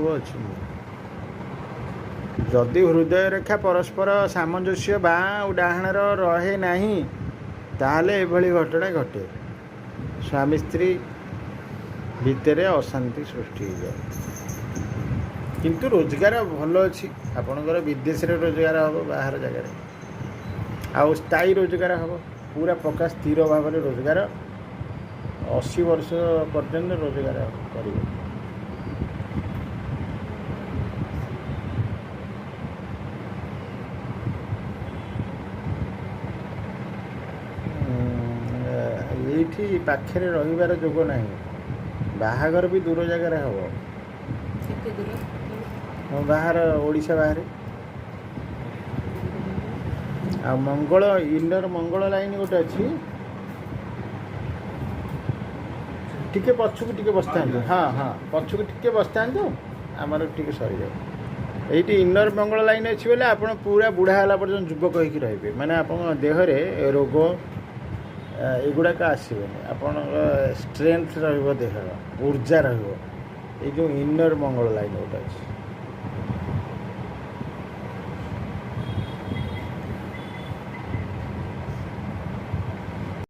ସବୁ ଅଛି। ଯଦି ହୃଦୟ ରେଖା ପରସ୍ପର ସାମଞ୍ଜସ୍ୟ ବାଁ ଆଉ ଡାହାଣର ରହେ ନାହିଁ ତାହେଲେ ଏଭଳି ଘଟଣା ଘଟେ। ସ୍ୱାମୀ ସ୍ତ୍ରୀ ଭିତରେ ଅଶାନ୍ତି ସୃଷ୍ଟି ହେଇଯାଏ। କିନ୍ତୁ ରୋଜଗାର ଭଲ ଅଛି, ଆପଣଙ୍କର ବିଦେଶରେ ରୋଜଗାର ହେବ, ବାହାର ଜାଗାରେ ଆଉ ସ୍ଥାୟୀ ରୋଜଗାର ହେବ, ପୁରା ପକ୍କା ସ୍ଥିର ଭାବରେ ରୋଜଗାର 80 ବର୍ଷ ପର୍ଯ୍ୟନ୍ତ ରୋଜଗାର କରିବେ। ଏଇଠି ପାଖରେ ରହିବାର ଯୋଗ ନାହିଁ, ବାହାଘର ବି ଦୂର ଜାଗାରେ ହେବ। ବାହାର ଓଡ଼ିଶା ବାହାରେ। ଆଉ ମଙ୍ଗଳ ଇନର ମଙ୍ଗଳ ଲାଇନ୍ ଗୋଟେ ଅଛି, ଟିକେ ପଛକୁ ଟିକେ ବସିଥାନ୍ତୁ। ହଁ ହଁ, ପଛକୁ ଟିକେ ବସିଥାନ୍ତୁ, ଆମର ଟିକେ ସରିଯାଉ। ଏଇଠି ଇନର ମଙ୍ଗଳ ଲାଇନ୍ ଅଛି ବୋଲେ ଆପଣ ପୁରା ବୁଢ଼ା ହେଲା ପର୍ଯ୍ୟନ୍ତ ଯୁବକ ହେଇକି ରହିବେ। ମାନେ ଆପଣଙ୍କ ଦେହରେ ରୋଗ ଏଗୁଡ଼ାକ ଆସିବନି, ଆପଣଙ୍କ ଷ୍ଟ୍ରେନ୍ଥ ରହିବ, ଦେହର ଉର୍ଜା ରହିବ। ଏଇ ଯେଉଁ ଇନର ମଙ୍ଗଳ ଲାଇନ୍ ଗୋଟେ ଅଛି।